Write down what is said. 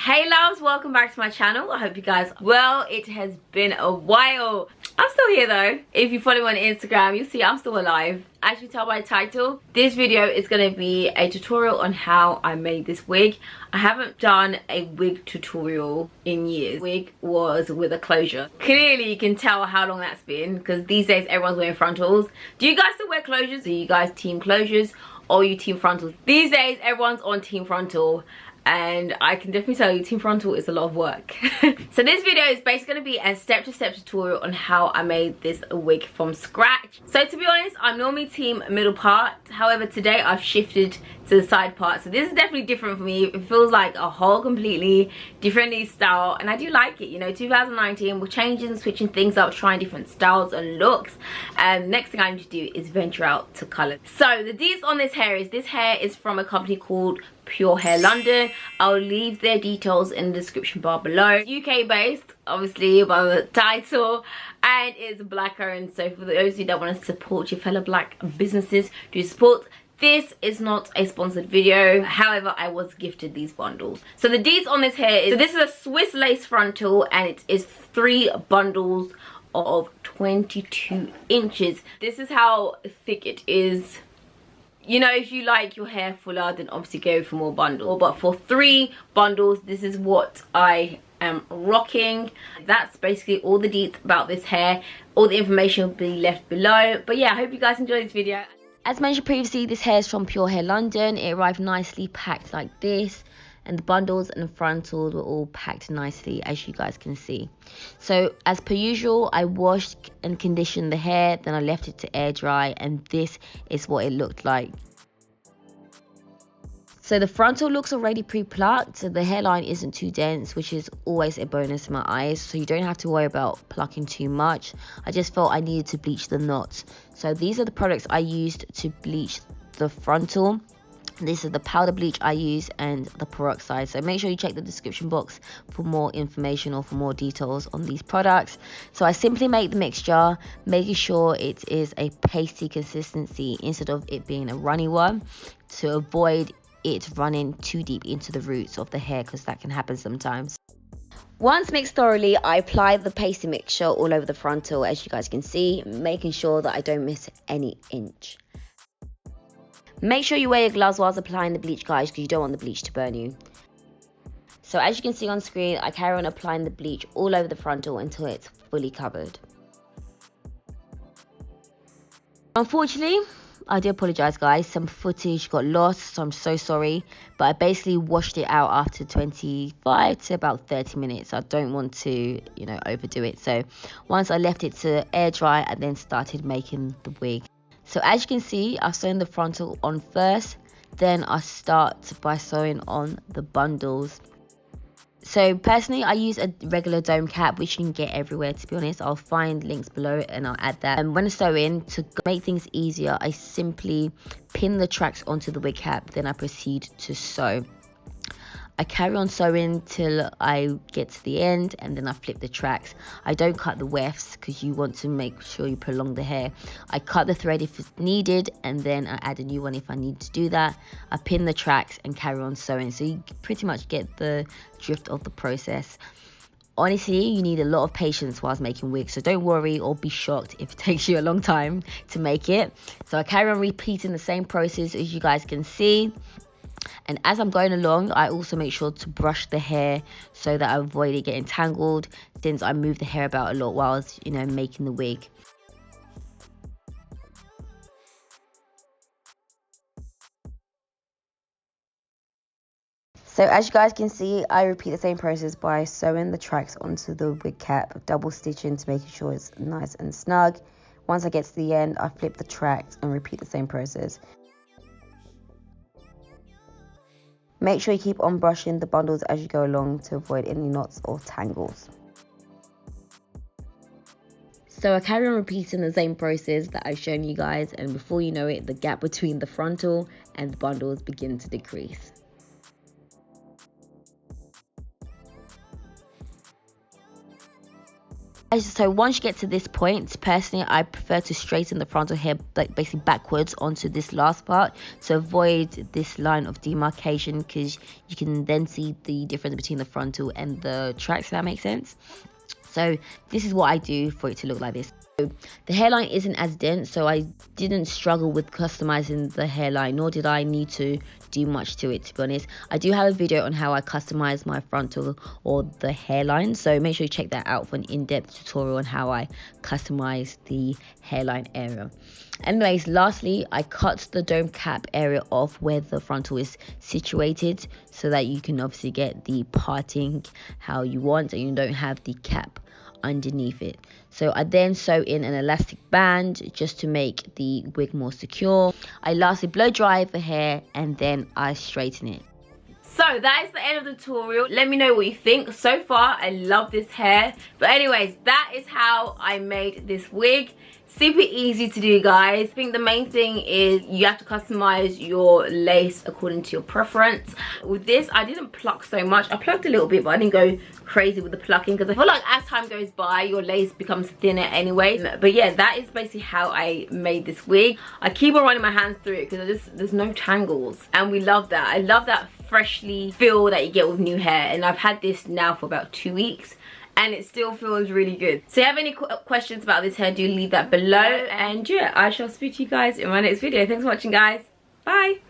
Hey loves, welcome back to my channel. I hope you guys are well. It has been a while. I'm still here though. If you follow me on Instagram, you'll see I'm still alive. As you tell by the title, this video is going to be a tutorial on how I made this wig. I haven't done a wig tutorial in years. Wig was with a closure. Clearly you can tell how long that's been because these days everyone's wearing frontals. Do you guys still wear closures? Are you guys team closures or are you team frontals? These days everyone's on team frontal. And I can definitely tell you team frontal is a lot of work. So this video is basically going to be a step-to-step tutorial on how I made this wig from scratch. So to be honest, I'm normally team middle part. However, today I've shifted to the side part. So this is definitely different for me. It feels like a whole completely different style. And I do like it. You know, 2019, we're changing, switching things up, trying different styles and looks. And next thing I need to do is venture out to colour. So the deets on this hair is from a company called Pure Hair London. I'll leave their details in the description bar below. UK based, obviously by the title, and it's black owned. So for those of you that want to support your fellow black businesses, do support. This is not a sponsored video, however I was gifted these bundles. So the deets on this hair is, so this is a Swiss lace frontal and it is 3 bundles of 22 inches. This is how thick it is. You know, if you like your hair fuller, then obviously go for more bundle. But for 3 bundles, this is what I am rocking. That's basically all the deets about this hair. All the information will be left below. But yeah, I hope you guys enjoyed this video. As mentioned previously, this hair is from Pure Hair London. It arrived nicely packed like this. And the bundles and the frontals were all packed nicely, as you guys can see. So as per usual, I washed and conditioned the hair, then I left it to air dry, and this is what it looked like. So the frontal looks already pre-plucked, so the hairline isn't too dense, which is always a bonus in my eyes, so you don't have to worry about plucking too much. I just felt I needed to bleach the knots. So these are the products I used to bleach the frontal. This is the powder bleach I use and the peroxide. So make sure you check the description box for more information or for more details on these products. So I simply make the mixture, making sure it is a pasty consistency instead of it being a runny one, to avoid it running too deep into the roots of the hair, because that can happen sometimes. Once mixed thoroughly, I apply the pasty mixture all over the frontal, as you guys can see, making sure that I don't miss any inch. Make sure you wear your gloves whilst applying the bleach, guys, because you don't want the bleach to burn you. So as you can see on screen, I carry on applying the bleach all over the frontal until it's fully covered. Unfortunately, I do apologise, guys, some footage got lost, so I'm so sorry. But I basically washed it out after 25 to about 30 minutes. I don't want to, you know, overdo it. So once I left it to air dry, I then started making the wig. So as you can see, I've sewn the frontal on first, then I start by sewing on the bundles. So personally, I use a regular dome cap, which you can get everywhere, to be honest. I'll find links below and I'll add that. And when I sew in, to make things easier, I simply pin the tracks onto the wig cap, then I proceed to sew. I carry on sewing till I get to the end, and then I flip the tracks. I don't cut the wefts because you want to make sure you prolong the hair. I cut the thread if it's needed, and then I add a new one if I need to do that. I pin the tracks and carry on sewing, so you pretty much get the drift of the process. Honestly, you need a lot of patience whilst making wigs, so don't worry or be shocked if it takes you a long time to make it. So I carry on repeating the same process, as you guys can see. And as I'm going along, I also make sure to brush the hair so that I avoid it getting tangled, since I move the hair about a lot whilst, you know, making the wig. So as you guys can see, I repeat the same process by sewing the tracks onto the wig cap, double stitching to make sure it's nice and snug. Once I get to the end, I flip the tracks and repeat the same process. Make sure you keep on brushing the bundles as you go along to avoid any knots or tangles. So I carry on repeating the same process that I've shown you guys, and before you know it, the gap between the frontal and the bundles begin to decrease. So once you get to this point, personally I prefer to straighten the frontal hair like basically backwards onto this last part to avoid this line of demarcation, because you can then see the difference between the frontal and the tracks, if that makes sense. So this is what I do for it to look like this. So the hairline isn't as dense, so I didn't struggle with customizing the hairline, nor did I need to do much to it, to be honest. I do have a video on how I customize my frontal or the hairline, so make sure you check that out for an in-depth tutorial on how I customize the hairline area. Anyways, lastly, I cut the dome cap area off where the frontal is situated, so that you can obviously get the parting how you want and you don't have the cap underneath it. So I then sew in an elastic band just to make the wig more secure. I lastly blow dry the hair and then I straighten it. So that is the end of the tutorial. Let me know what you think. So far I love this hair, but anyways, that is how I made this wig. Super easy to do, guys. I think the main thing is you have to customize your lace according to your preference. With this, I didn't pluck so much. I plucked a little bit, but I didn't go crazy with the plucking, because I feel like as time goes by, your lace becomes thinner anyway. But yeah, that is basically how I made this wig. I keep on running my hands through it because there's no tangles, and we love that. I love that freshly feel that you get with new hair, and I've had this now for about 2 weeks. And it still feels really good. So if you have any questions about this hair, do leave that below. And yeah, I shall speak to you guys in my next video. Thanks for watching, guys. Bye.